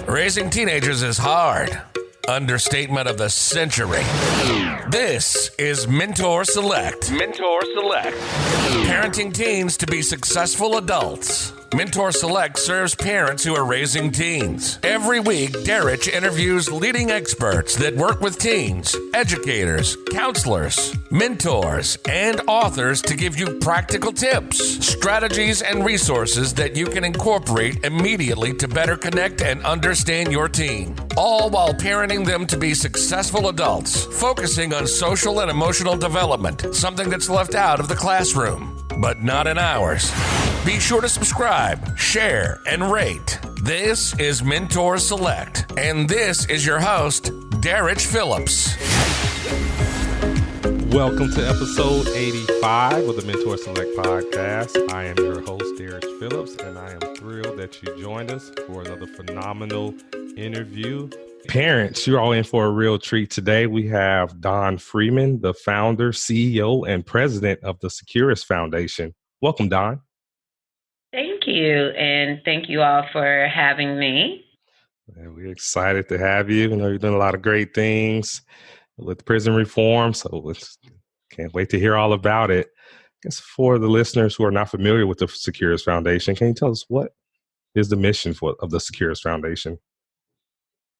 Raising teenagers is hard. Understatement of the century. This is Mentor Select. Mentor Select. Parenting teens to be successful adults. Mentor Select serves parents who are raising teens. Every week, Derek interviews leading experts that work with teens, educators, counselors, mentors, and authors to give you practical tips, strategies, and resources that you can incorporate immediately to better connect and understand your teen. All while parenting them to be successful adults, focusing on social and emotional development, something that's left out of the classroom, but not in ours. Be sure to subscribe, share, and rate. This is Mentor Select, and this is your host, Derek Phillips. Welcome to episode 85 of the Mentor Select podcast. I am your host, Derek Phillips, and I am thrilled that you joined us for another phenomenal interview. Parents, you're all in for a real treat today. We have Don Freeman, the founder, CEO, and president of the Securus Foundation. Welcome, Don. Thank you, and thank you all for having me. We're excited to have you. I know you're doing a lot of great things with prison reform, so can't wait to hear all about it. I guess for the listeners who are not familiar with the Securus Foundation, can you tell us what is the mission of the Securus Foundation?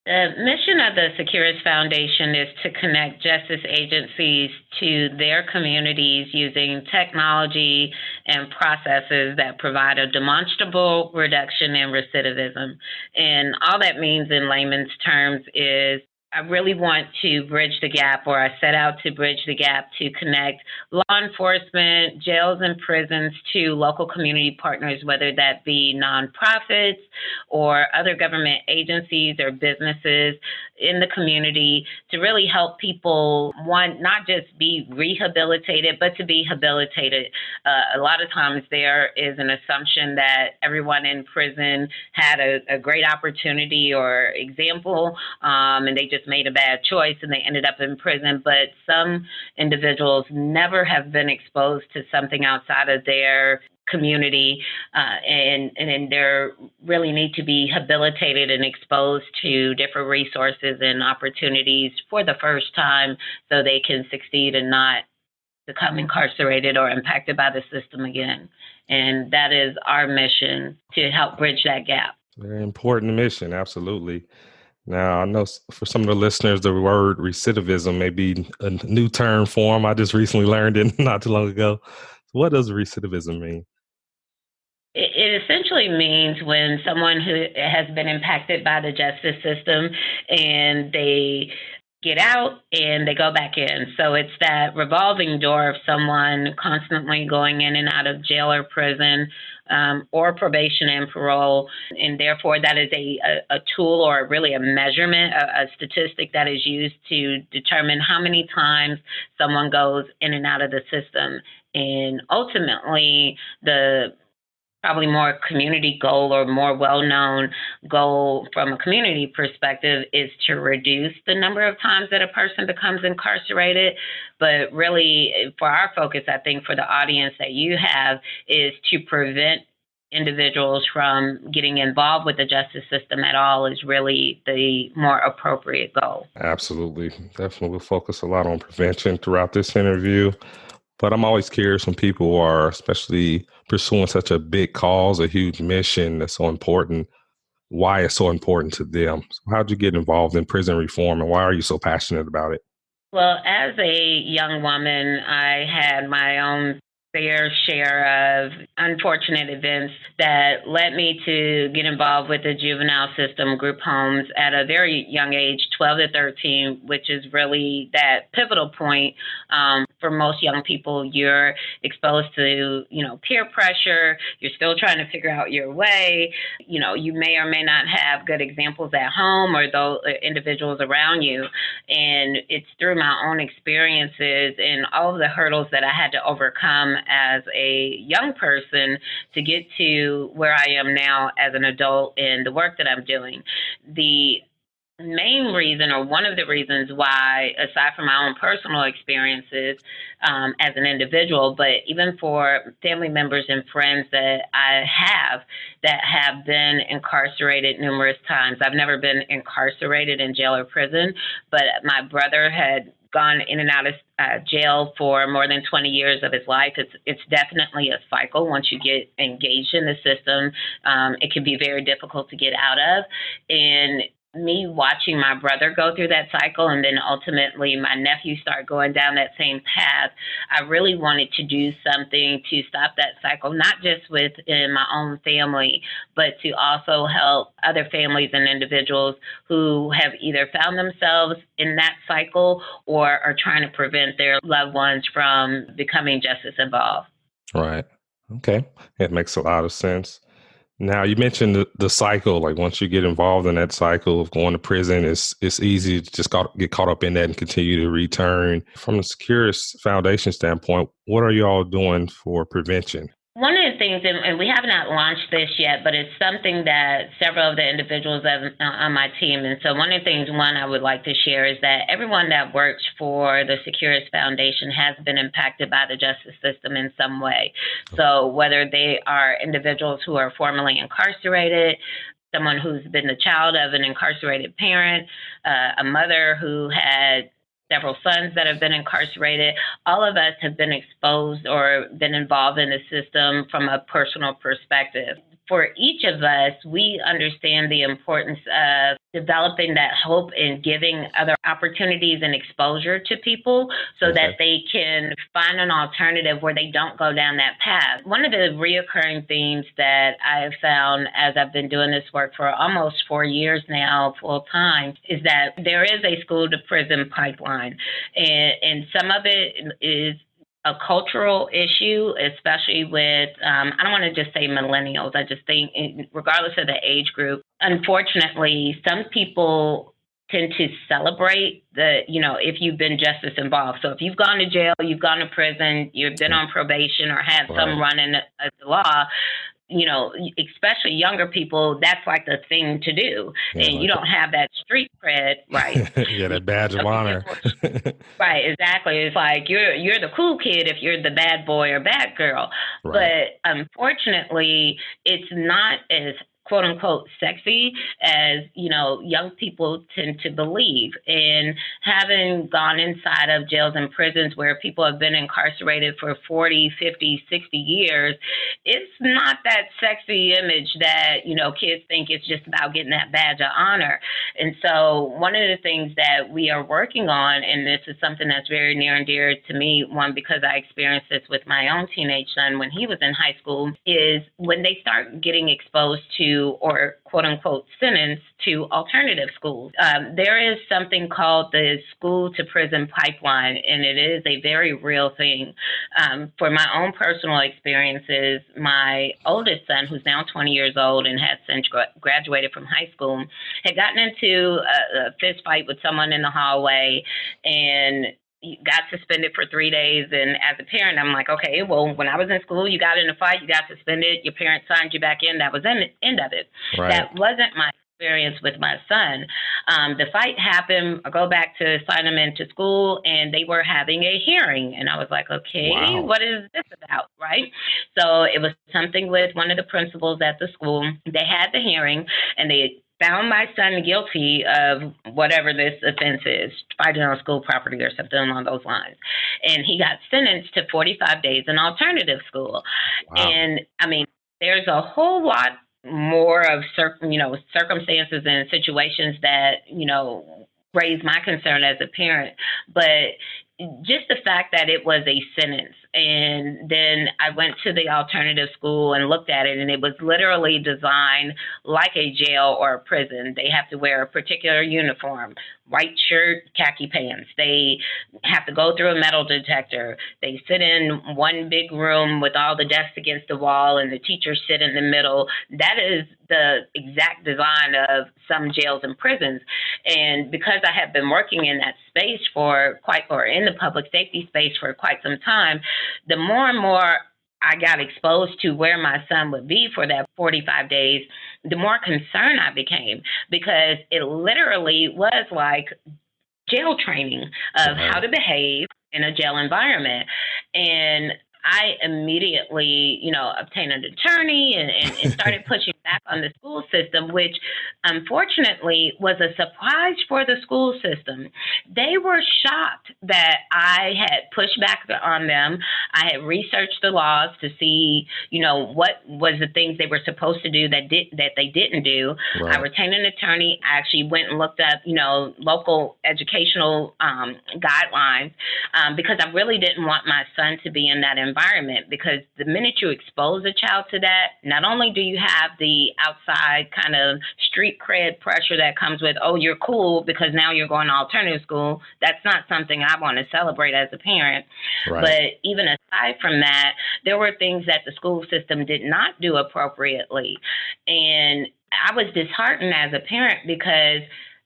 The mission of the Securus Foundation is to connect justice agencies to their communities using technology and processes that provide a demonstrable reduction in recidivism. And all that means in layman's terms is I really want to bridge the gap, or I set out to bridge the gap to connect law enforcement, jails, and prisons to local community partners, whether that be nonprofits or other government agencies or businesses in the community, to really help people, one, not just be rehabilitated, but to be habilitated. A lot of times there is an assumption that everyone in prison had a great opportunity or example, and they just made a bad choice and they ended up in prison. But some individuals never have been exposed to something outside of their community, and they really need to be habilitated and exposed to different resources and opportunities for the first time so they can succeed and not become incarcerated or impacted by the system again. And that is our mission, to help bridge that gap. Very important mission, absolutely. Now, I know for some of the listeners, the word recidivism may be a new term for them. I just recently learned it not too long ago. What does recidivism mean? It essentially means when someone who has been impacted by the justice system and they get out and they go back in. So it's that revolving door of someone constantly going in and out of jail or prison, or probation and parole. And therefore that is a tool, or really a measurement, a statistic that is used to determine how many times someone goes in and out of the system. And ultimately, the probably more community goal, or more well-known goal from a community perspective, is to reduce the number of times that a person becomes incarcerated. But really, for our focus, I think for the audience that you have, is to prevent individuals from getting involved with the justice system at all, is really the more appropriate goal. Absolutely. Definitely. We'll focus a lot on prevention throughout this interview. But I'm always curious when people are especially pursuing such a big cause, a huge mission that's so important, why it's so important to them. So how'd you get involved in prison reform, and why are you so passionate about it? Well, as a young woman, I had my own fair share of unfortunate events that led me to get involved with the juvenile system, group homes, at a very young age, 12 to 13, which is really that pivotal point. For most young people, you're exposed to, peer pressure. You're still trying to figure out your way. You may or may not have good examples at home or those individuals around you. And it's through my own experiences and all of the hurdles that I had to overcome as a young person to get to where I am now as an adult in the work that I'm doing. The main reason, or one of the reasons why, aside from my own personal experiences as an individual, but even for family members and friends that I have that have been incarcerated numerous times. I've never been incarcerated in jail or prison, but my brother had gone in and out of jail for more than 20 years of his life. It's definitely a cycle. Once you get engaged in the system, it can be very difficult to get out of. And me watching my brother go through that cycle and then ultimately my nephew start going down that same path, I really wanted to do something to stop that cycle, not just within my own family, but to also help other families and individuals who have either found themselves in that cycle or are trying to prevent their loved ones from becoming justice involved. Right. Okay. It makes a lot of sense. Now, you mentioned the cycle. Like once you get involved in that cycle of going to prison, it's easy to just get caught up in that and continue to return. From the Securus Foundation standpoint, what are you all doing for prevention? One of the things, and we have not launched this yet, but it's something that several of the individuals on my team, and so one of the things, I would like to share is that everyone that works for the Securus Foundation has been impacted by the justice system in some way. So whether they are individuals who are formerly incarcerated, someone who's been the child of an incarcerated parent, a mother who had several sons that have been incarcerated. All of us have been exposed or been involved in the system from a personal perspective. For each of us, we understand the importance of developing that hope and giving other opportunities and exposure to people so that they can find an alternative where they don't go down that path. One of the reoccurring themes that I have found as I've been doing this work for almost 4 years now, full time, is that there is a school to prison pipeline. And some of it is a cultural issue, especially with, I don't want to just say millennials. I just think, regardless of the age group, unfortunately, some people tend to celebrate if you've been justice involved. So if you've gone to jail, you've gone to prison, you've been on probation or had some run in the law, especially younger people, that's like the thing to do. Yeah, and you don't have that street cred, right? Yeah, that badge of honor. Right, exactly. It's like you're the cool kid if you're the bad boy or bad girl. Right. But unfortunately, it's not as quote unquote sexy as, young people tend to believe. And having gone inside of jails and prisons where people have been incarcerated for 40, 50, 60 years, it's not that sexy image that, kids think it's just about getting that badge of honor. And so one of the things that we are working on, and this is something that's very near and dear to me, one, because I experienced this with my own teenage son when he was in high school, is when they start getting exposed to or quote unquote sentenced to alternative schools. There is something called the school to prison pipeline, and it is a very real thing. For my own personal experiences, my oldest son, who's now 20 years old and has since graduated from high school, had gotten into a fist fight with someone in the hallway and got suspended for 3 days. And as a parent, I'm like, okay, well, when I was in school, you got in a fight, you got suspended, your parents signed you back in. That was the end of it. Right. That wasn't my experience with my son. The fight happened. I go back to sign him into school, and they were having a hearing. And I was like, okay, wow, what is this about, right? So it was something with one of the principals at the school. They had the hearing, and they found my son guilty of whatever this offense is, fighting on school property or something along those lines. And he got sentenced to 45 days in alternative school. Wow. And I mean, there's a whole lot more of circumstances and situations that, raise my concern as a parent. But just the fact that it was a sentence. And then I went to the alternative school and looked at it, and it was literally designed like a jail or a prison. They have to wear a particular uniform, white shirt, khaki pants. They have to go through a metal detector. They sit in one big room with all the desks against the wall, and the teachers sit in the middle. That is the exact design of some jails and prisons. And because I have been working in that space in the public safety space for quite some time, the more and more I got exposed to where my son would be for that 45 days, the more concerned I became, because it literally was like jail training of how to behave in a jail environment. And I immediately, obtained an attorney and started pushing back on the school system, which unfortunately was a surprise for the school system. They were shocked that I had pushed back on them. I had researched the laws to see, what was the things they were supposed to do that they didn't do. Right. I retained an attorney. I actually went and looked up, local educational guidelines because I really didn't want my son to be in that environment, because the minute you expose a child to that, not only do you have the outside kind of street cred pressure that comes with, oh, you're cool because now you're going to alternative school. That's not something I want to celebrate as a parent. Right. But even aside from that, there were things that the school system did not do appropriately. And I was disheartened as a parent because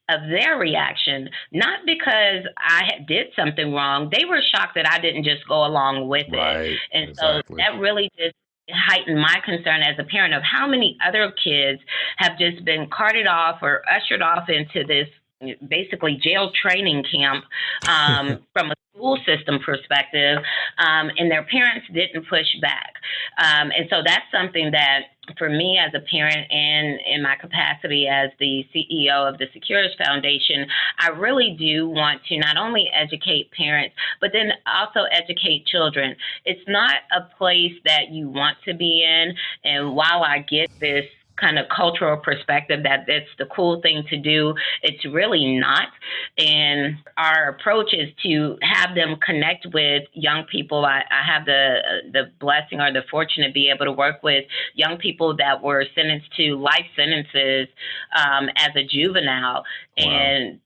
of their reaction, not because I did something wrong. They were shocked that I didn't just go along with it. And so that really just heightened my concern as a parent of how many other kids have just been carted off or ushered off into this basically jail training camp from a school system perspective, and their parents didn't push back. And so that's something that, for me as a parent and in my capacity as the CEO of the Securus Foundation, I really do want to not only educate parents, but then also educate children. It's not a place that you want to be in. And while I get this kind of cultural perspective that it's the cool thing to do, it's really not. And our approach is to have them connect with young people. I have the blessing or the fortune to be able to work with young people that were sentenced to life sentences as a juvenile. Wow. And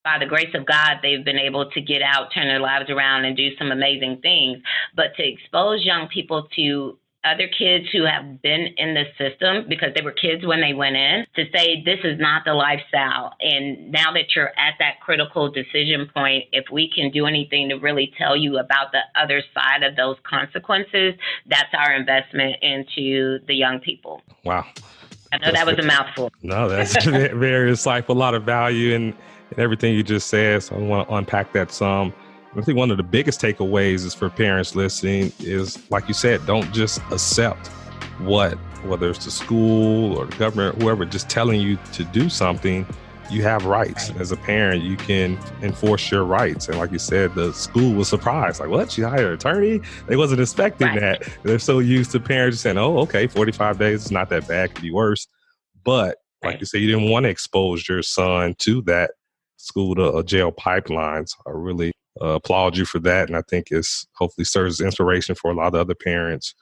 by the grace of God, they've been able to get out, turn their lives around, and do some amazing things. But to expose young people to other kids who have been in the system because they were kids when they went in, to say this is not the lifestyle. And now that you're at that critical decision point, if we can do anything to really tell you about the other side of those consequences, that's our investment into the young people. Wow. I know that was a mouthful. No, that's very insightful. A lot of value in everything you just said. So I want to unpack that some. I think one of the biggest takeaways is for parents listening is, like you said, don't just accept whether it's the school or the government, whoever, just telling you to do something. You have rights. As a parent, you can enforce your rights. And like you said, the school was surprised. Like, what? She hired an attorney? They wasn't expecting that. They're so used to parents saying, oh, okay, 45 days is not that bad, could be worse. But like you said, you didn't want to expose your son to that school to jail pipelines. I really applaud you for that. And I think it's hopefully serves as inspiration for a lot of other parents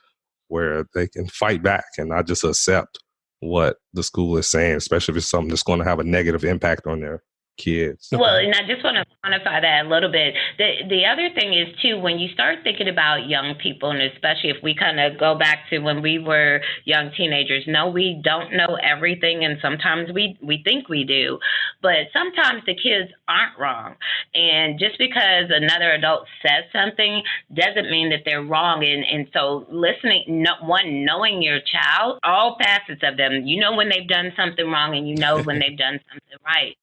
where they can fight back and not just accept what the school is saying, especially if it's something that's going to have a negative impact on their kids. Well, and I just want to quantify that a little bit. The other thing is, too, when you start thinking about young people, and especially if we kind of go back to when we were young teenagers, no, we don't know everything, and sometimes we think we do, but sometimes the kids aren't wrong. And just because another adult says something doesn't mean that they're wrong. And so listening, knowing your child, all facets of them, you know when they've done something wrong and you know when they've done something right.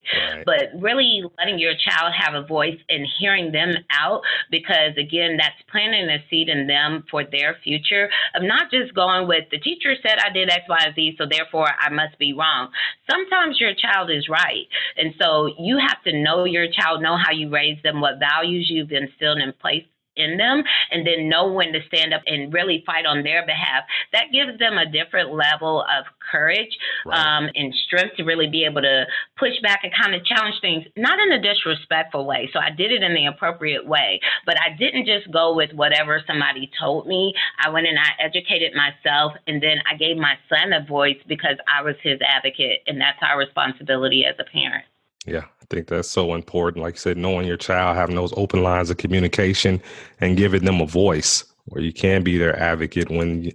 But really letting your child have a voice and hearing them out, because again, that's planting a seed in them for their future of not just going with the teacher said I did X, Y, Z, so therefore I must be wrong. Sometimes your child is right. And so you have to know your child, know how you raise them, what values you've instilled in place in them, and then know when to stand up and really fight on their behalf. That gives them a different level of courage and strength to really be able to push back and kind of challenge things, not in a disrespectful way. So I did it in the appropriate way, but I didn't just go with whatever somebody told me. I went and I educated myself, and then I gave my son a voice because I was his advocate, and that's our responsibility as a parent. Yeah, I think that's so important. Like you said, knowing your child, having those open lines of communication and giving them a voice where you can be their advocate when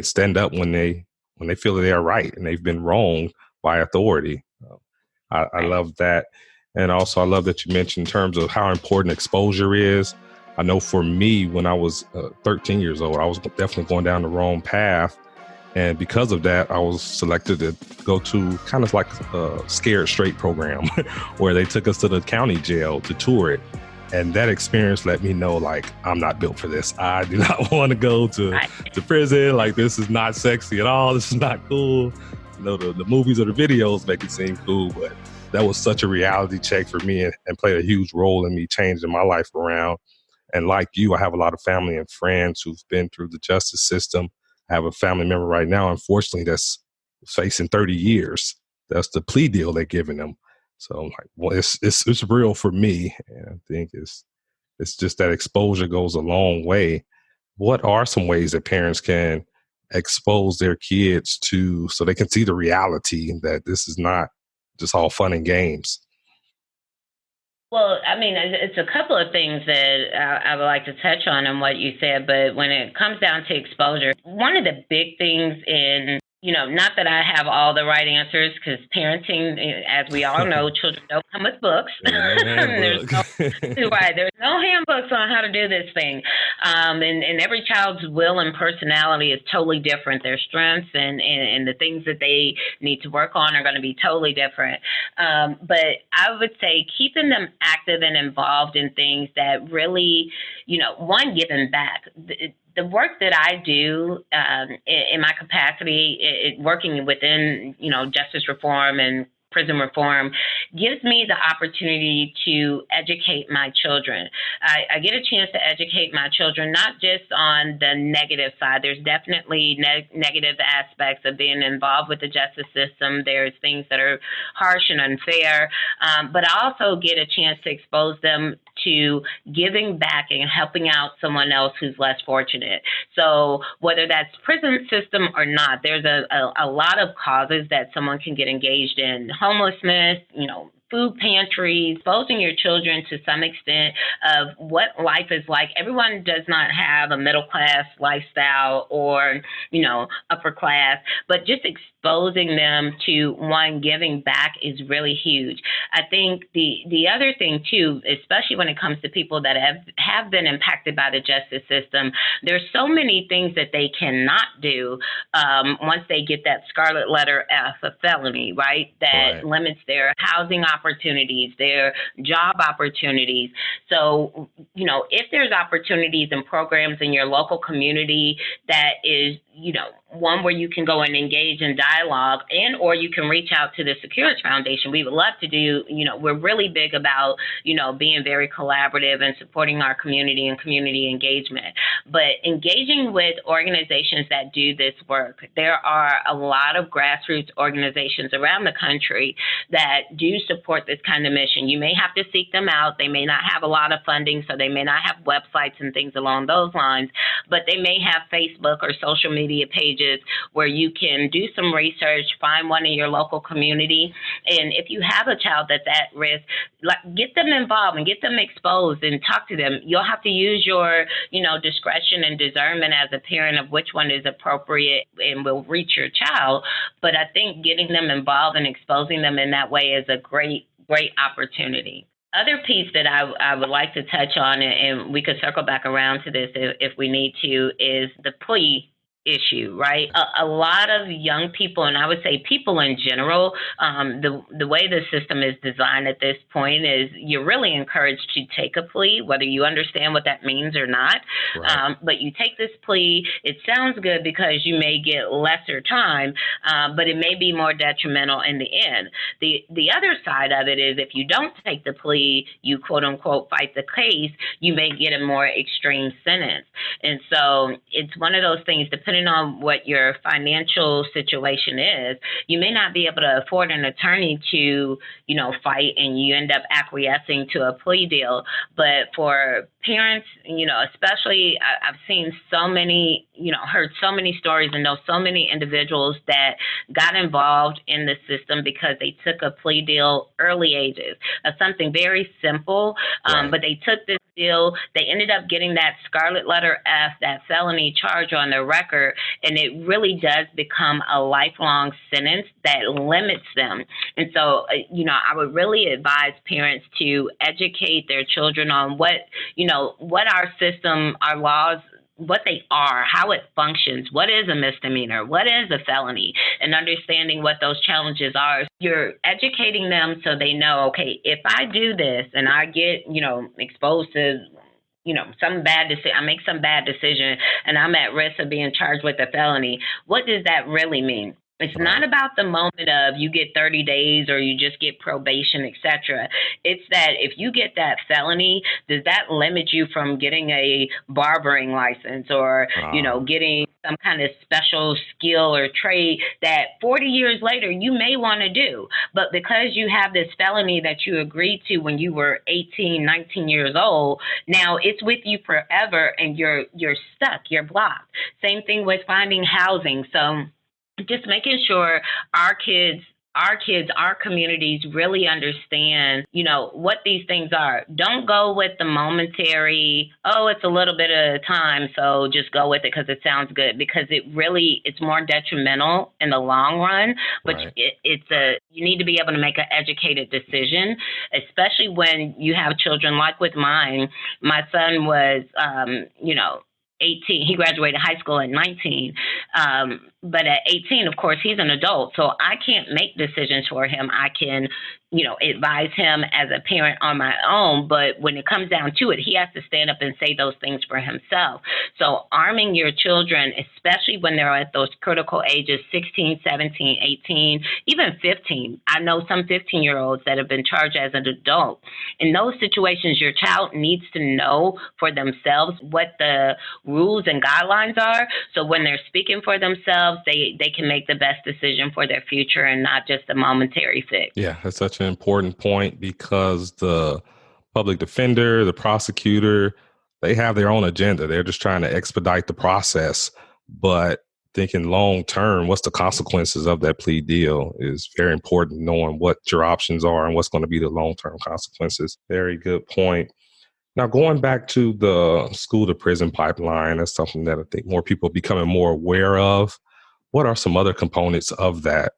stand up when they feel that they're right and they've been wronged by authority. I love that. And also I love that you mentioned in terms of how important exposure is. I know for me, when I was 13 years old, I was definitely going down the wrong path. And because of that, I was selected to go to kind of like a Scared Straight program where they took us to the county jail to tour it. And that experience let me know, like, I'm not built for this. I do not want to go to prison. Like, this is not sexy at all. This is not cool. You know, the movies or the videos make it seem cool, but that was such a reality check for me and played a huge role in me changing my life around. And like you, I have a lot of family and friends who've been through the justice system. I have a family member right now, unfortunately, that's facing 30 years. That's the plea deal they're giving them. So I'm like, well, it's real for me. And I think it's just that exposure goes a long way. What are some ways that parents can expose their kids to so they can see the reality that this is not just all fun and games? Well, I mean, it's a couple of things that I would like to touch on what you said, but when it comes down to exposure, one of the big things in, not that I have all the right answers, because parenting, as we all know, children don't come with books. There's no handbooks on how to do this thing. And every child's will and personality is totally different. Their strengths and the things that they need to work on are going to be totally different. But I would say keeping them active and involved in things that really, one, giving back. The work that I do in my capacity, working within, justice reform and prison reform, gives me the opportunity to educate my children. I get a chance to educate my children, not just on the negative side. There's definitely negative aspects of being involved with the justice system. There's things that are harsh and unfair, but I also get a chance to expose them to giving back and helping out someone else who's less fortunate. So whether that's prison system or not, there's a lot of causes that someone can get engaged in. Homelessness, food pantries, exposing your children to some extent of what life is like. Everyone does not have a middle class lifestyle or, upper class, but just exposing them to one, giving back is really huge. I think the other thing too, especially when it comes to people that have been impacted by the justice system, there's so many things that they cannot do once they get that scarlet letter F, a felony, right? That limits their housing opportunities, their job opportunities. So, if there's opportunities and programs in your local community that is, one where you can go and engage in dialogue or you can reach out to the Securus Foundation. We would love to do, we're really big about, being very collaborative and supporting our community and community engagement. But engaging with organizations that do this work, there are a lot of grassroots organizations around the country that do support this kind of mission. You may have to seek them out. They may not have a lot of funding, so they may not have websites and things along those lines, but they may have Facebook or social media pages where you can do some research, find one in your local community. And if you have a child that's at risk, get them involved and get them exposed and talk to them. You'll have to use your, discretion and discernment as a parent of which one is appropriate and will reach your child. But I think getting them involved and exposing them in that way is a great opportunity. Other piece that I would like to touch on, and we could circle back around to this if we need to, is the plea issue, right? A lot of young people, and I would say people in general, the way the system is designed at this point is you're really encouraged to take a plea, whether you understand what that means or not. Right. But you take this plea, it sounds good because you may get lesser time, but it may be more detrimental in the end. The other side of it is if you don't take the plea, you quote unquote fight the case, you may get a more extreme sentence. And so it's one of those things, depending on what your financial situation is, you may not be able to afford an attorney to, fight, and you end up acquiescing to a plea deal. But for parents, especially, I've seen so many, heard so many stories and know so many individuals that got involved in the system because they took a plea deal early ages of something very simple, but they took this deal, they ended up getting that scarlet letter F, that felony charge on their record, and it really does become a lifelong sentence that limits them. And so, I would really advise parents to educate their children on what our system, our laws are, how it functions, what is a misdemeanor, what is a felony, and understanding what those challenges are. You're educating them so they know, okay, if I do this and I get, exposed to some bad decision, I make some bad decision and I'm at risk of being charged with a felony, what does that really mean? It's not about the moment of you get 30 days or you just get probation, etc. It's that if you get that felony, does that limit you from getting a barbering license or, getting some kind of special skill or trade that 40 years later you may want to do? But because you have this felony that you agreed to when you were 18, 19 years old, now it's with you forever and you're stuck, you're blocked. Same thing with finding housing. So just making sure our kids, our communities really understand, what these things are. Don't go with the momentary, it's a little bit of time, so just go with it because it sounds good, because it's more detrimental in the long run. But you need to be able to make an educated decision, especially when you have children like with mine. My son was, 18. He graduated high school at 19. But at 18, of course, he's an adult. So I can't make decisions for him. I can, advise him as a parent on my own. But when it comes down to it, he has to stand up and say those things for himself. So arming your children, especially when they're at those critical ages, 16, 17, 18, even 15. I know some 15-year-olds that have been charged as an adult. In those situations, your child needs to know for themselves what the rules and guidelines are. So when they're speaking for themselves, they can make the best decision for their future and not just a momentary fix. Yeah, that's such an important point, because the public defender, the prosecutor, they have their own agenda. They're just trying to expedite the process. But thinking long term, what's the consequences of that plea deal is very important, knowing what your options are and what's going to be the long term consequences. Very good point. Now, going back to the school to prison pipeline, that's something that I think more people are becoming more aware of. What are some other components of that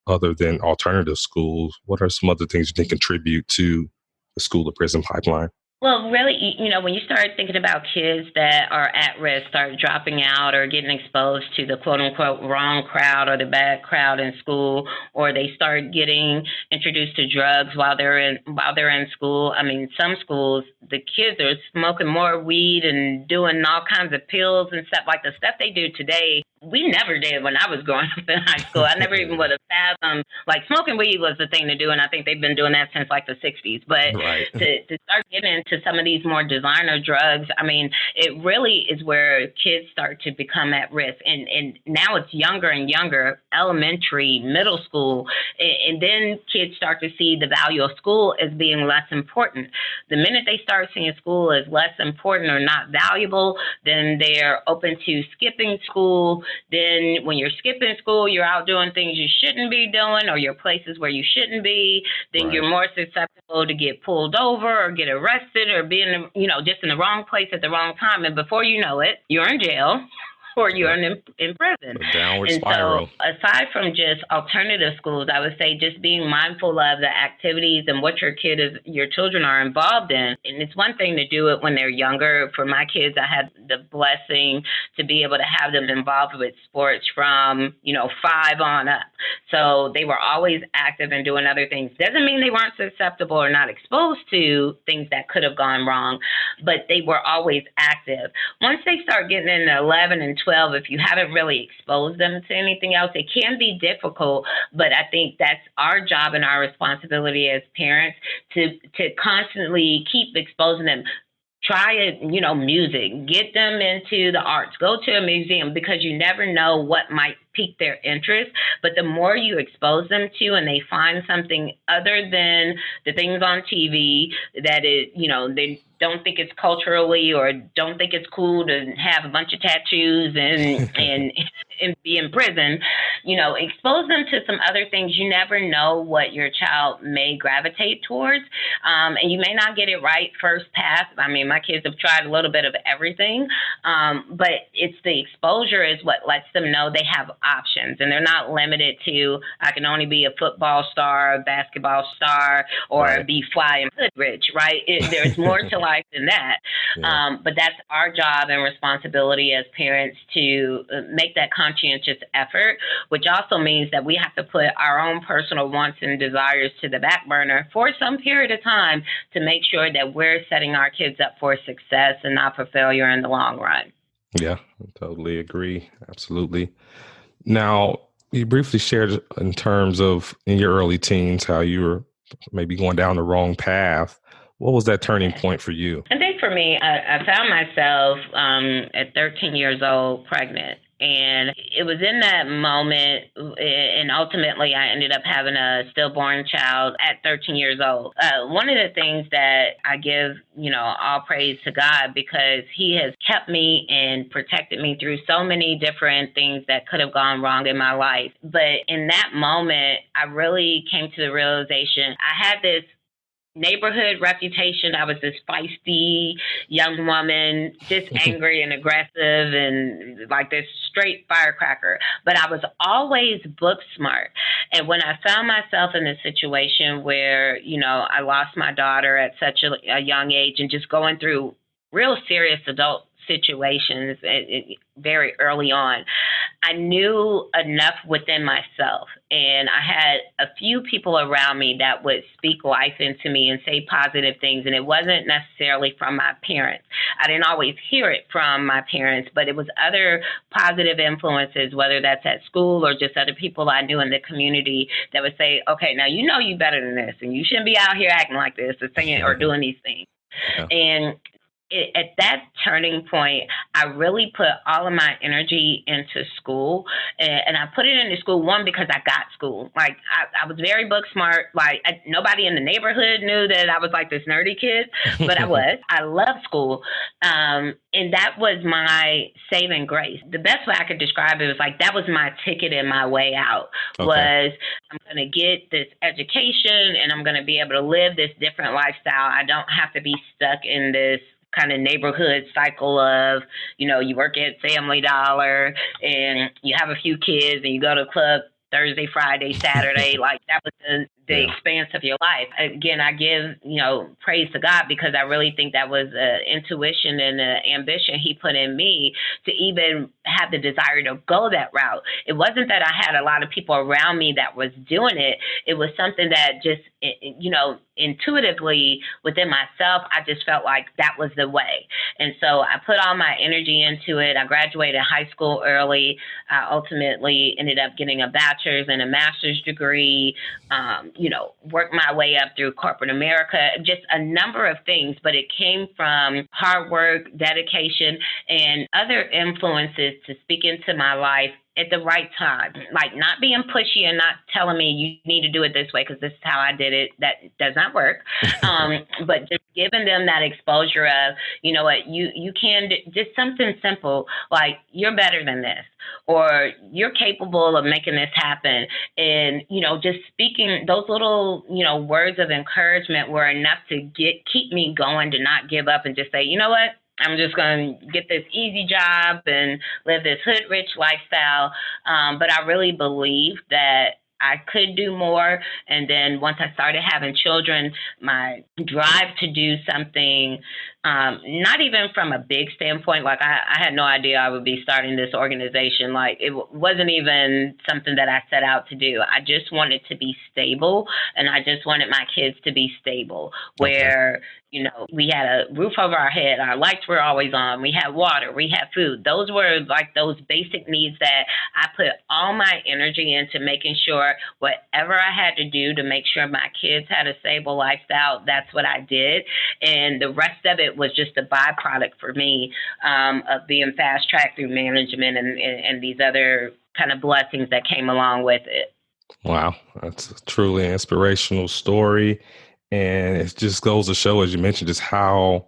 other than alternative schools? What are some other things you think contribute to the school to prison pipeline? Well, really, when you start thinking about kids that are at risk, start dropping out or getting exposed to the quote unquote wrong crowd or the bad crowd in school, or they start getting introduced to drugs while they're in school. I mean, some schools, the kids are smoking more weed and doing all kinds of pills and stuff, like the stuff they do today. We never did when I was growing up in high school. I never even would have fathomed, like, smoking weed was the thing to do, and I think they've been doing that since like the 60s. But to start getting into some of these more designer drugs, I mean, it really is where kids start to become at risk. And now it's younger and younger, elementary, middle school, and then kids start to see the value of school as being less important. The minute they start seeing school as less important or not valuable, then they're open to skipping school. Then when you're skipping school, you're out doing things you shouldn't be doing, or you're places where you shouldn't be. Then you're more susceptible to get pulled over or get arrested or be in, just in the wrong place at the wrong time. And before you know it, you're in jail or you're in prison. A downward spiral. So aside from just alternative schools, I would say just being mindful of the activities and what your children are involved in. And it's one thing to do it when they're younger. For my kids, I had the blessing to be able to have them involved with sports from, 5 on up. So they were always active and doing other things. Doesn't mean they weren't susceptible or not exposed to things that could have gone wrong, but they were always active. Once they start getting into 11 and 12, if you haven't really exposed them to anything else, it can be difficult, but I think that's our job and our responsibility as parents to constantly keep exposing them. Try it, music, get them into the arts, go to a museum, because you never know what might pique their interest. But the more you expose them to, and they find something other than the things on TV that they don't think it's culturally or don't think it's cool to have a bunch of tattoos and be in prison, expose them to some other things. You never know what your child may gravitate towards. And you may not get it right first pass. I mean, my kids have tried a little bit of everything, but it's the exposure is what lets them know they have options, and they're not limited to, I can only be a football star, a basketball star, or Right. be fly and hood rich, right? There's more to life than that. Yeah. But that's our job and responsibility as parents to make that conscientious effort, which also means that we have to put our own personal wants and desires to the back burner for some period of time to make sure that we're setting our kids up for success and not for failure in the long run. Yeah, I totally agree. Absolutely. Now, you briefly shared in terms of in your early teens how you were maybe going down the wrong path. What was that turning point for you? I think for me, I found myself at 13 years old pregnant. And it was in that moment, and ultimately I ended up having a stillborn child at 13 years old. One of the things that I give, all praise to God, because he has kept me and protected me through so many different things that could have gone wrong in my life. But in that moment, I really came to the realization I had this neighborhood reputation. I was this feisty young woman, just angry and aggressive and like this straight firecracker. But I was always book smart. And when I found myself in a situation where, I lost my daughter at such a young age and just going through real serious adult situations very early on, I knew enough within myself, and I had a few people around me that would speak life into me and say positive things, and it wasn't necessarily from my parents. I didn't always hear it from my parents, but it was other positive influences, whether that's at school or just other people I knew in the community that would say, okay, now you know you better than this, and you shouldn't be out here acting like this or saying or doing these things. Yeah. And at that turning point, I really put all of my energy into school, and I put it into school, one, because I got school. Like, I was very book smart. Like, nobody in the neighborhood knew that I was like this nerdy kid, but I was. I loved school, and that was my saving grace. The best way I could describe it was like that was my ticket and my way out. Okay. Was I'm going to get this education, and I'm going to be able to live this different lifestyle. I don't have to be stuck in this kind of neighborhood cycle of, you work at Family Dollar and you have a few kids and you go to the club Thursday, Friday, Saturday. Like, that was the expanse of your life. Again, I give, praise to God, because I really think that was intuition and ambition he put in me to even have the desire to go that route. It wasn't that I had a lot of people around me that was doing it. It was something that just, intuitively within myself, I just felt like that was the way. And so I put all my energy into it. I graduated high school early. I ultimately ended up getting a bachelor's and a master's degree, worked my way up through corporate America, just a number of things. But it came from hard work, dedication, and other influences to speak into my life at the right time, like not being pushy and not telling me you need to do it this way because this is how I did it. That does not work. But just giving them that exposure of, you know what, you can do just something simple like you're better than this, or you're capable of making this happen. And, just speaking those little, words of encouragement were enough to keep me going, to not give up and just say, you know what, I'm just going to get this easy job and live this hood rich lifestyle. But I really believe that I could do more. And then once I started having children, my drive to do something, not even from a big standpoint, like I had no idea I would be starting this organization. Like, it wasn't even something that I set out to do. I just wanted to be stable, and I just wanted my kids to be stable, where, we had a roof over our head, our lights were always on, we had water, we had food. Those were like those basic needs that I put all my energy into making sure whatever I had to do to make sure my kids had a stable lifestyle, that's what I did. And the rest of it was just a byproduct for me of being fast tracked through management and these other kind of blessings that came along with it. Wow, that's a truly inspirational story. And it just goes to show, as you mentioned, just how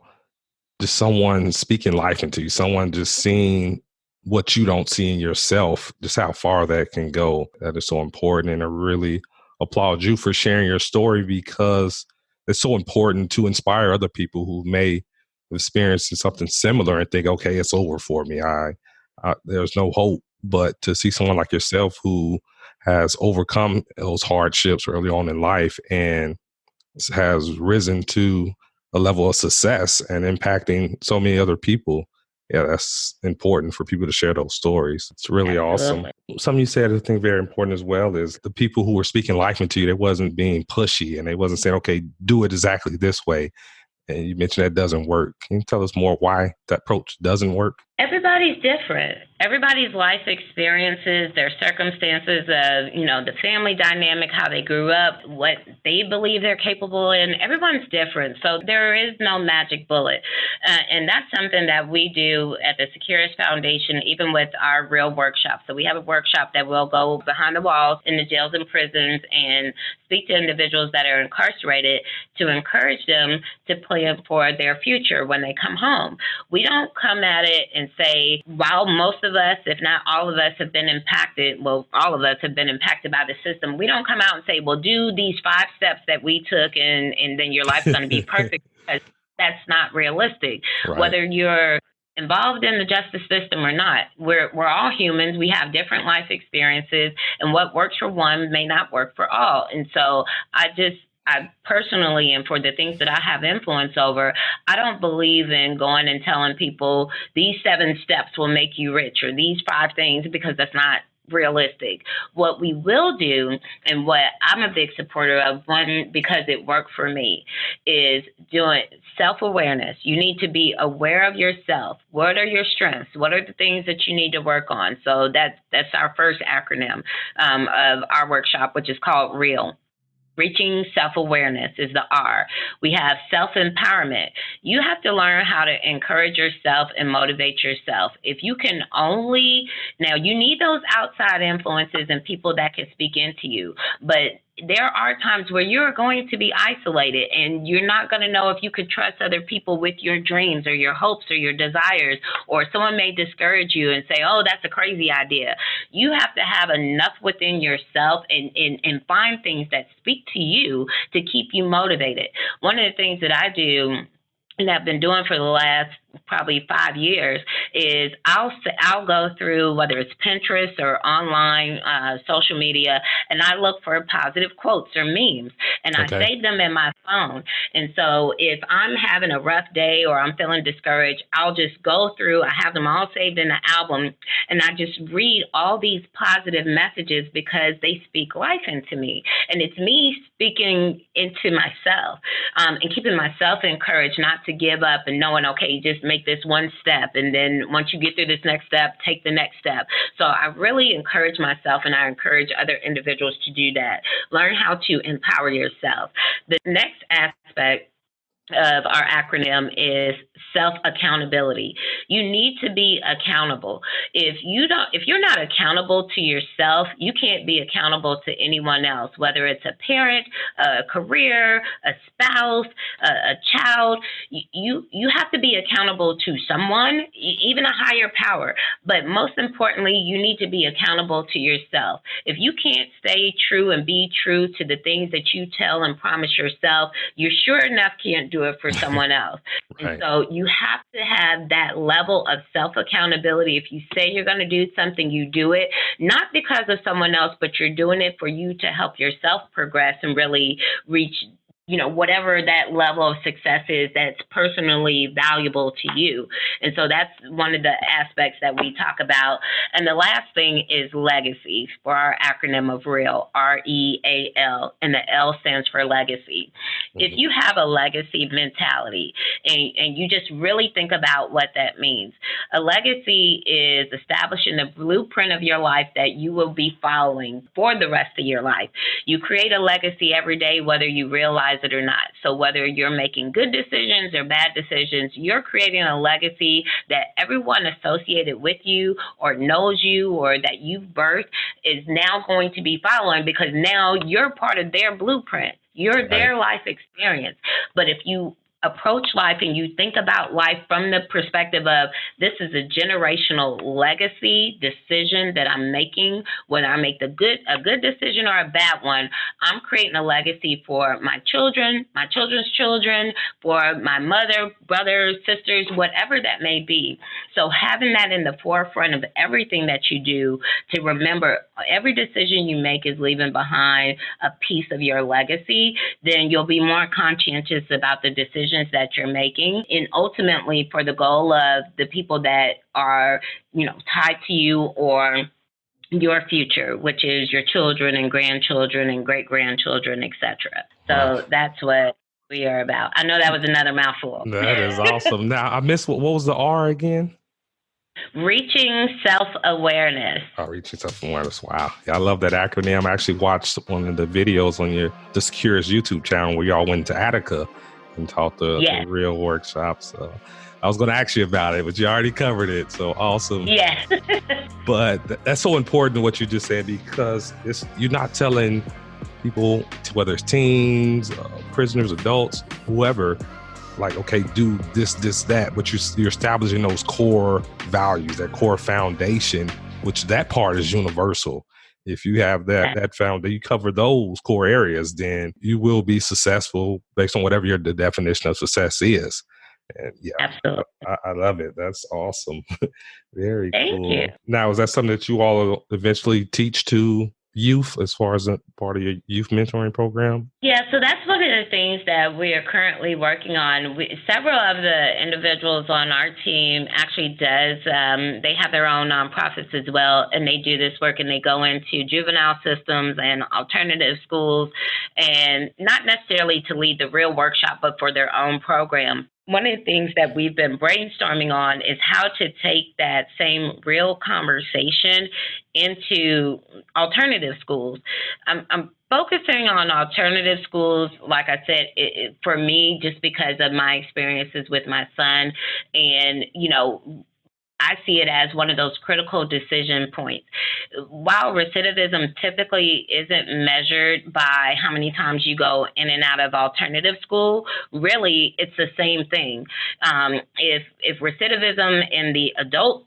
just someone speaking life into you, someone just seeing what you don't see in yourself, just how far that can go. That is so important. And I really applaud you for sharing your story, because it's so important to inspire other people who may experience something similar and think, okay, it's over for me. There's no hope. But to see someone like yourself who has overcome those hardships early on in life and has risen to a level of success and impacting so many other people. Yeah, that's important for people to share those stories. It's really awesome. Something you said I think very important as well is the people who were speaking life into you, they wasn't being pushy and they wasn't saying, okay, do it exactly this way. And you mentioned that doesn't work. Can you tell us more why that approach doesn't work? Everybody's different. Everybody's life experiences, their circumstances of, the family dynamic, how they grew up, what they believe they're capable in, everyone's different. So there is no magic bullet. And that's something that we do at the Securus Foundation, even with our real workshops. So we have a workshop that will go behind the walls in the jails and prisons and speak to individuals that are incarcerated to encourage them to plan for their future when they come home. We don't come at it and say, while most of us, if not all of us, have been impacted, well, all of us have been impacted by the system, we don't come out and say, well, do these 5 steps that we took and then your life's going to be perfect, because that's not realistic. Right. Whether you're involved in the justice system or not, we're all humans. We have different life experiences, and what works for one may not work for all. And so I personally, and for the things that I have influence over, I don't believe in going and telling people these 7 steps will make you rich or these 5 things, because that's not realistic. What we will do, and what I'm a big supporter of, one, because it worked for me, is doing self-awareness. You need to be aware of yourself. What are your strengths? What are the things that you need to work on? So that's our first acronym of our workshop, which is called REAL. Reaching self-awareness is the R. We have self-empowerment. You have to learn how to encourage yourself and motivate yourself. If you can only, now you need those outside influences and people that can speak into you, but there are times where you're going to be isolated and you're not going to know if you could trust other people with your dreams or your hopes or your desires, or someone may discourage you and say, oh, that's a crazy idea. You have to have enough within yourself and find things that speak to you to keep you motivated. One of the things that I do and I've been doing for the last probably 5 years is I'll go through, whether it's Pinterest or online social media, and I look for positive quotes or memes, and I save them in my phone. And so if I'm having a rough day or I'm feeling discouraged, I'll just go through, I have them all saved in an album, and I just read all these positive messages because they speak life into me. And it's me speaking into myself and keeping myself encouraged not to give up and knowing, okay, just make this one step. And then once you get through this next step, take the next step. So I really encourage myself, and I encourage other individuals to do that. Learn how to empower yourself. The next aspect of our acronym is self-accountability. You need to be accountable. If you're not accountable to yourself, you can't be accountable to anyone else, whether it's a parent, a career, a spouse, a child. You have to be accountable to someone, even a higher power. But most importantly, you need to be accountable to yourself. If you can't stay true and be true to the things that you tell and promise yourself, you sure enough can't do it for someone else. Right. And so you have to have that level of self-accountability. If you say you're going to do something, you do it, not because of someone else, but you're doing it for you to help yourself progress and really reach, whatever that level of success is that's personally valuable to you. And so that's one of the aspects that we talk about. And the last thing is legacy, for our acronym of REAL, REAL, and the L stands for legacy. Mm-hmm. If you have a legacy mentality and you just really think about what that means, a legacy is establishing the blueprint of your life that you will be following for the rest of your life. You create a legacy every day, whether you realize it or not. So whether you're making good decisions or bad decisions, you're creating a legacy that everyone associated with you or knows you or that you've birthed is now going to be following, because now you're part of their blueprint. You're their life experience. But if you approach life and you think about life from the perspective of this is a generational legacy decision that I'm making, whether I make a good decision or a bad one, I'm creating a legacy for my children, my children's children, for my mother, brothers, sisters, whatever that may be. So having that in the forefront of everything that you do, to remember every decision you make is leaving behind a piece of your legacy, then you'll be more conscientious about the decisions that you're making, and ultimately for the goal of the people that are, tied to you or your future, which is your children and grandchildren and great-grandchildren, etc. So Wow. that's what we are about. I know that was another mouthful. That is awesome. Now, I missed what was the R again? Reaching self-awareness. Oh, reaching self-awareness. Wow. Yeah, I love that acronym. I actually watched one of the videos on the Securus YouTube channel where y'all went to Attica and taught the real workshop. So I was going to ask you about it, but you already covered it. So awesome. Yeah. But that's so important to what you just said, because you're not telling people, whether it's teens, prisoners, adults, whoever, like, okay, do this, that, but you're establishing those core values, that core foundation, which that part is universal. If you have that foundation, you cover those core areas, then you will be successful based on whatever the definition of success is. And yeah, absolutely. I love it. That's awesome. Very Thank cool. you. Now, is that something that you all eventually teach to youth as far as a part of your youth mentoring program? Yeah, so that's one of the things that we are currently working on. Several of the individuals on our team actually they have their own nonprofits as well, and they do this work, and they go into juvenile systems and alternative schools, and not necessarily to lead the real workshop, but for their own program. One of the things that we've been brainstorming on is how to take that same real conversation into alternative schools. I'm focusing on alternative schools, like I said, for me, just because of my experiences with my son. And, I see it as one of those critical decision points. While recidivism typically isn't measured by how many times you go in and out of alternative school, really it's the same thing. If recidivism in the adult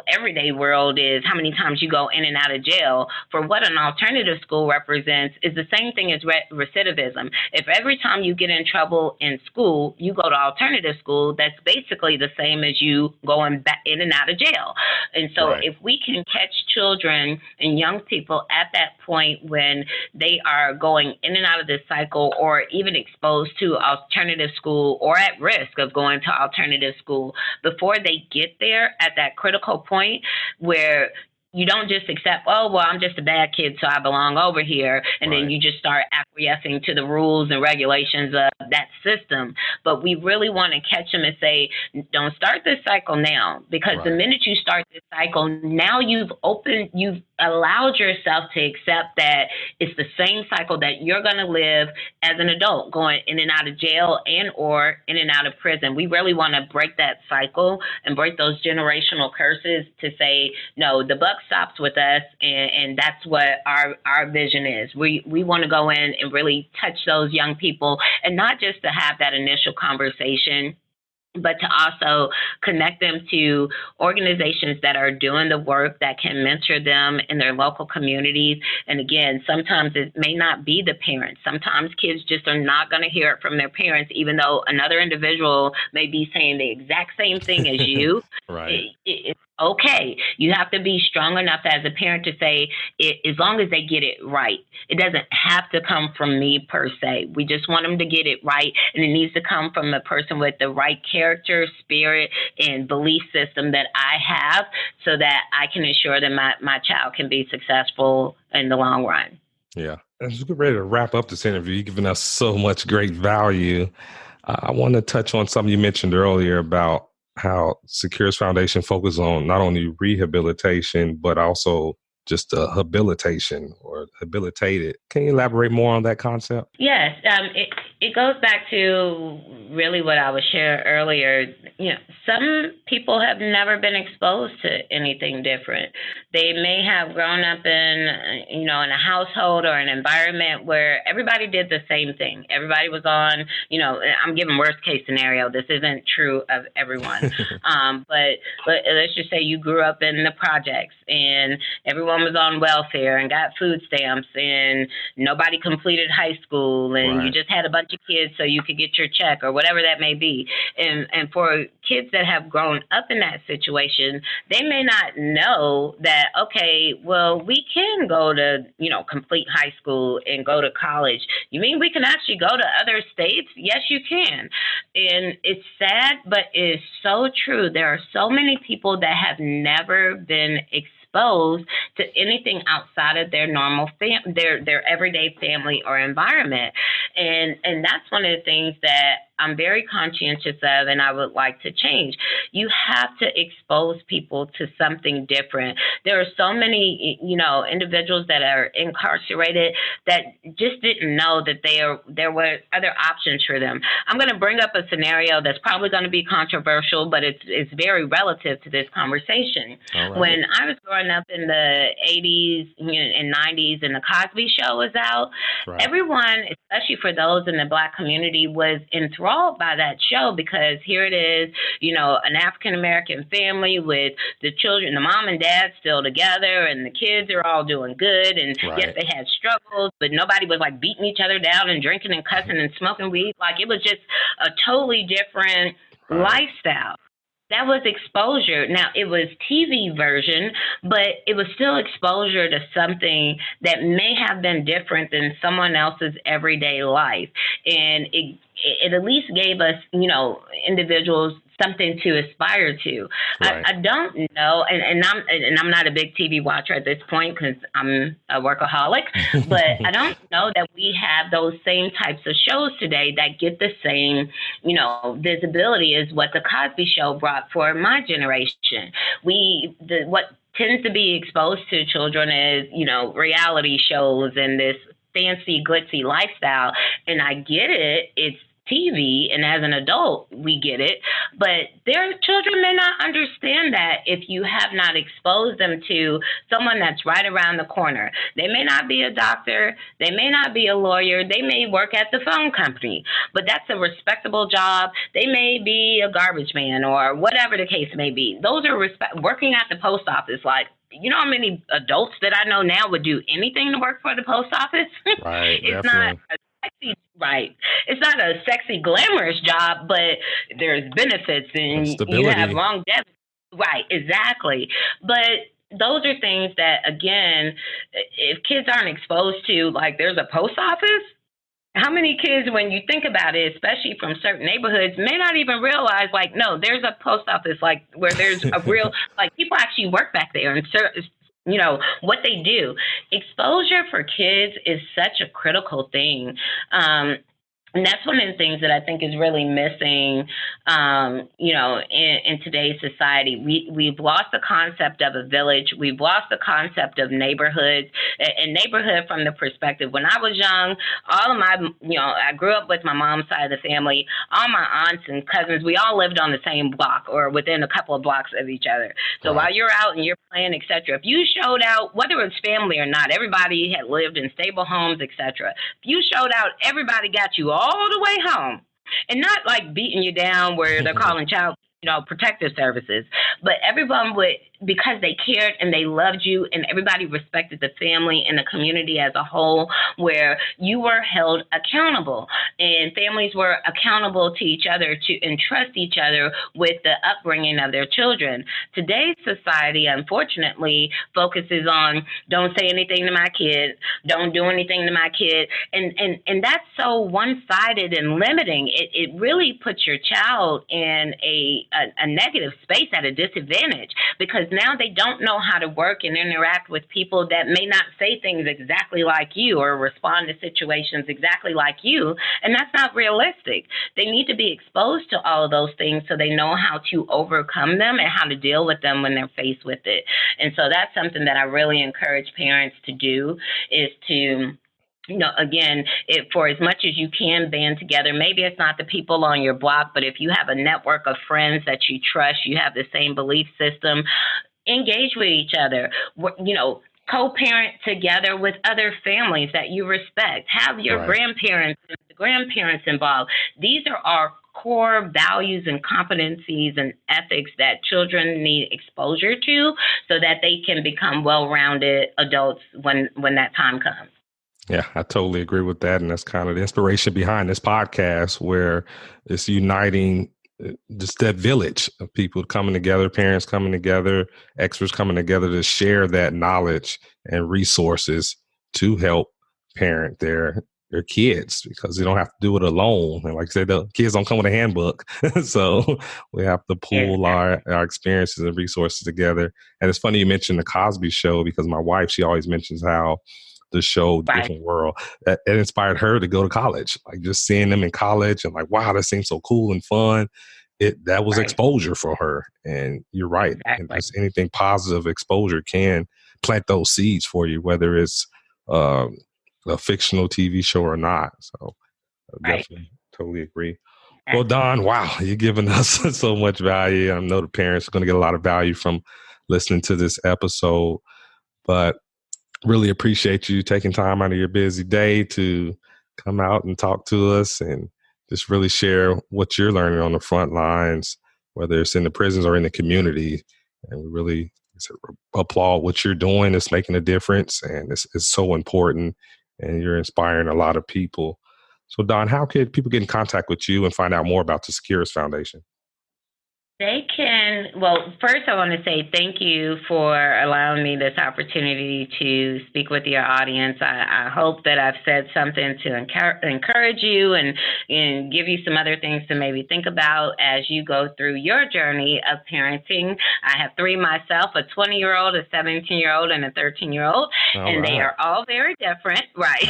everyday world is how many times you go in and out of jail, for what an alternative school represents is the same thing as recidivism. If every time you get in trouble in school, you go to alternative school, that's basically the same as you going back in and out of jail. And so if we can catch children and young people at that point when they are going in and out of this cycle, or even exposed to alternative school or at risk of going to alternative school, before they get there at that critical point where you don't just accept, oh, well, I'm just a bad kid, so I belong over here. And then you just start acquiescing to the rules and regulations of that system. But we really want to catch them and say, don't start this cycle now, because the minute you start this cycle, now you've allowed yourself to accept that it's the same cycle that you're going to live as an adult, going in and out of jail and or in and out of prison. We really want to break that cycle and break those generational curses to say, no, the buck stops with us, and that's what our vision is. We want to go in and really touch those young people, and not just to have that initial conversation, but to also connect them to organizations that are doing the work, that can mentor them in their local communities. And again, sometimes it may not be the parents. Sometimes kids just are not going to hear it from their parents, even though another individual may be saying the exact same thing as you. It's okay. You have to be strong enough as a parent to say, as long as they get it right. It doesn't have to come from me per se. We just want them to get it right, and it needs to come from a person with the right character, spirit, and belief system that I have, so that I can ensure that my child can be successful in the long run. Yeah. As we get ready to wrap up this interview, you've given us so much great value. I want to touch on something you mentioned earlier about how Securus Foundation focuses on not only rehabilitation, but also just habilitation or habilitated. Can you elaborate more on that concept? Yes. It goes back to really what I was sharing earlier, some people have never been exposed to anything different. They may have grown up in a household or an environment where everybody did the same thing. Everybody was on, I'm giving worst case scenario. This isn't true of everyone. But let's just say you grew up in the projects and everyone was on welfare and got food stamps and nobody completed high school and you just had a bunch of kids so you could get your check or whatever that may be. And for kids that have grown up in that situation, they may not know that, okay, well, we can go to, complete high school and go to college. You mean we can actually go to other states? Yes, you can. And it's sad, but it's so true. There are so many people that have never been exposed to anything outside of their normal their everyday family or environment. And that's one of the things that I'm very conscientious of and I would like to change. You have to expose people to something different. There are so many, individuals that are incarcerated that just didn't know that there were other options for them. I'm going to bring up a scenario that's probably going to be controversial, but it's very relative to this conversation. Right. When I was growing up in the 80s and 90s and the Cosby Show was out, everyone, especially for those in the Black community, was enthralled by that show because here it is, an African-American family with the children, the mom and dad still together and the kids are all doing good. And yes, they had struggles, but nobody was like beating each other down and drinking and cussing and smoking weed. Like it was just a totally different lifestyle. That was exposure. Now, it was TV version, but it was still exposure to something that may have been different than someone else's everyday life. And it at least gave us, individuals something to aspire to. I don't know, and I'm not a big TV watcher at this point because I'm a workaholic, but I don't know that we have those same types of shows today that get the same, visibility as what the Cosby Show brought for my generation. What tends to be exposed to children is, reality shows and this fancy, glitzy lifestyle. And I get it. It's TV, and as an adult, we get it. But their children may not understand that if you have not exposed them to someone that's right around the corner. They may not be a doctor. They may not be a lawyer. They may work at the phone company, but that's a respectable job. They may be a garbage man or whatever the case may be. Those are working at the post office, like, how many adults that I know now would do anything to work for the post office? Right. It's not a sexy, it's not a sexy, glamorous job, but there's benefits and you have longevity. Right, exactly. But those are things that, again, if kids aren't exposed to, like there's a post office, how many kids, when you think about it, especially from certain neighborhoods, may not even realize, like, no, there's a post office, like, where there's a real, like, people actually work back there and, what they do. Exposure for kids is such a critical thing. And that's one of the things that I think is really missing, in today's society. We've lost the concept of a village. We've lost the concept of neighborhoods, and neighborhood from the perspective. When I was young, all of my, I grew up with my mom's side of the family. All my aunts and cousins, we all lived on the same block or within a couple of blocks of each other. So while you're out and you're playing, et cetera, if you showed out, whether it's family or not, everybody had lived in stable homes, et cetera. If you showed out, everybody got you all the way home, and not like beating you down where they're calling child protective services, but everyone would, because they cared and they loved you and everybody respected the family and the community as a whole, where you were held accountable and families were accountable to each other to entrust each other with the upbringing of their children. Today's society, unfortunately, focuses on don't say anything to my kid, don't do anything to my kid. And that's so one-sided and limiting. It really puts your child in a negative space at a disadvantage, because now they don't know how to work and interact with people that may not say things exactly like you or respond to situations exactly like you. And that's not realistic. They need to be exposed to all of those things so they know how to overcome them and how to deal with them when they're faced with it. And so that's something that I really encourage parents to do, is to again, for as much as you can band together, maybe it's not the people on your block, but if you have a network of friends that you trust, you have the same belief system, engage with each other, co-parent together with other families that you respect. Have your grandparents involved. These are our core values and competencies and ethics that children need exposure to so that they can become well-rounded adults when that time comes. Yeah, I totally agree with that. And that's kind of the inspiration behind this podcast, where it's uniting just that village of people coming together, parents coming together, experts coming together to share that knowledge and resources to help parent their kids, because you don't have to do it alone. And like I said, the kids don't come with a handbook. So we have to pool our experiences and resources together. And it's funny you mentioned the Cosby Show, because my wife, she always mentions how the show Different World, it inspired her to go to college. Like just seeing them in college and like, wow, that seems so cool and fun. That was exposure for her. And you're right. Exactly. And just anything positive exposure can plant those seeds for you, whether it's a fictional TV show or not. So I definitely totally agree. Well, Don, wow, you're giving us so much value. I know the parents are going to get a lot of value from listening to this episode, but really appreciate you taking time out of your busy day to come out and talk to us and just really share what you're learning on the front lines, whether it's in the prisons or in the community. And we really applaud what you're doing. It's making a difference, and it's so important, and you're inspiring a lot of people. So, Don, how could people get in contact with you and find out more about the Securus Foundation? They can, first I want to say thank you for allowing me this opportunity to speak with your audience. I hope that I've said something to encourage you and give you some other things to maybe think about as you go through your journey of parenting. I have three myself, a 20-year-old, a 17-year-old, and a 13-year-old, they are all very different, right?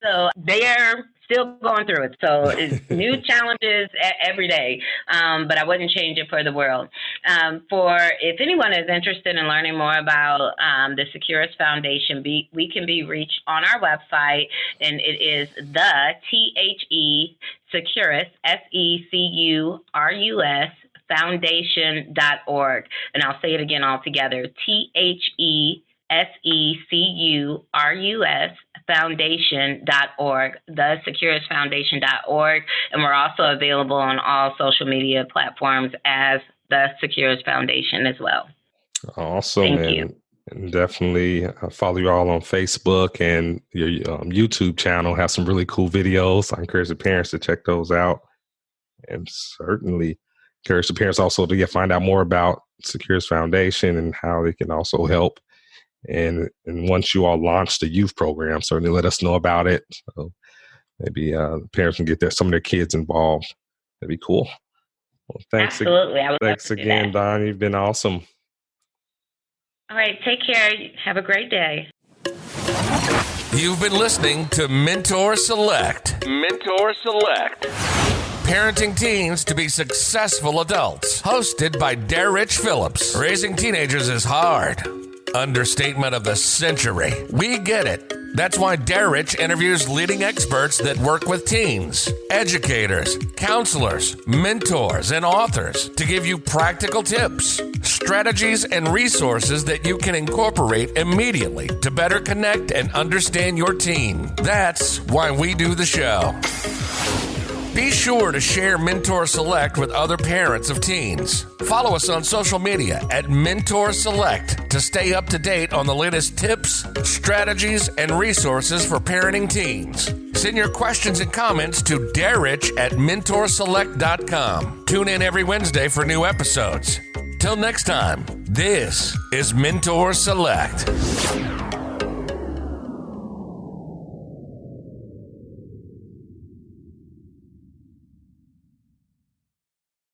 So they are still going through it. So it's new challenges every day, but I wouldn't change it for the world. If anyone is interested in learning more about the Securus Foundation, we can be reached on our website, and it is the Securus, SECURUS, foundation.org. And I'll say it again all together, SECURUS foundation.org, the securousfoundation.org. And we're also available on all social media platforms as the Securus Foundation as well. Awesome. Thank you. And definitely follow you all on Facebook, and your YouTube channel has some really cool videos. I encourage the parents to check those out, and certainly encourage the parents also to find out more about Securus Foundation and how they can also help. And once you all launch the youth program, certainly let us know about it. So maybe parents can get some of their kids involved. That'd be cool. Well, thanks. Absolutely. Thanks again, Don. You've been awesome. All right. Take care. Have a great day. You've been listening to Mentor Select. Mentor Select. Parenting teens to be successful adults. Hosted by Derrich Phillips. Raising teenagers is hard. Understatement of the century. We get it. That's why Derrich interviews leading experts that work with teens, educators, counselors, mentors, and authors to give you practical tips, strategies, and resources that you can incorporate immediately to better connect and understand your teen. That's why we do the show. Be sure to share Mentor Select with other parents of teens. Follow us on social media at Mentor Select to stay up to date on the latest tips, strategies, and resources for parenting teens. Send your questions and comments to Derrich@mentorselect.com. Tune in every Wednesday for new episodes. Till next time, this is Mentor Select.